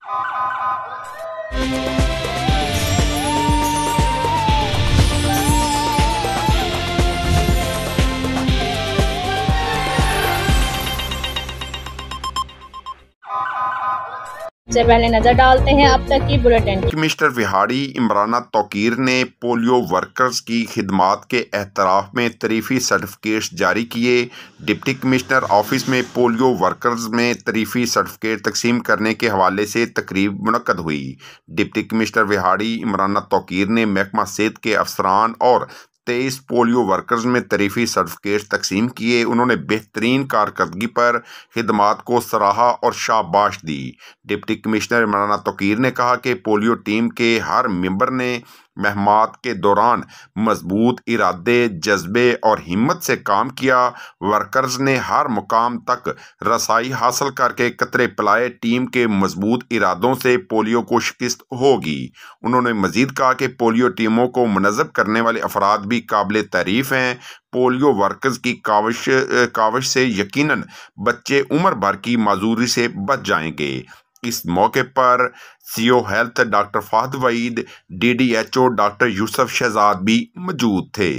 سے پہلے نظر ڈالتے ہیں اب تک کی بلیٹن۔ کمشنر وہاڑی عمرانہ توقیر نے پولیو ورکرز کی خدمات کے اعتراف میں تعریفی سرٹیفکیٹس جاری کیے۔ ڈپٹی کمشنر آفس میں پولیو ورکرز میں تعریفی سرٹیفکیٹ تقسیم کرنے کے حوالے سے تقریب منعقد ہوئی۔ ڈپٹی کمشنر وہاڑی عمرانہ توقیر نے محکمہ صحت کے افسران اور 23 پولیو ورکرز میں تعریفی سرٹیفکیٹ تقسیم کیے۔ انہوں نے بہترین کارکردگی پر خدمات کو سراہا اور شاباش دی۔ ڈپٹی کمشنر عمرانہ توقیر نے کہا کہ پولیو ٹیم کے ہر ممبر نے مہمات کے دوران مضبوط ارادے، جذبے اور ہمت سے کام کیا۔ ورکرز نے ہر مقام تک رسائی حاصل کر کے قطرے پلائے۔ ٹیم کے مضبوط ارادوں سے پولیو کو شکست ہوگی۔ انہوں نے مزید کہا کہ پولیو ٹیموں کو منظم کرنے والے افراد بھی قابل تعریف ہیں۔ پولیو ورکرز کی کاوش سے یقیناً بچے عمر بھر کی معذوری سے بچ جائیں گے۔ اس موقع پر C O health doctor Fahad Waheed, D D H O doctor Yousuf Shahzad بھی موجود تھے۔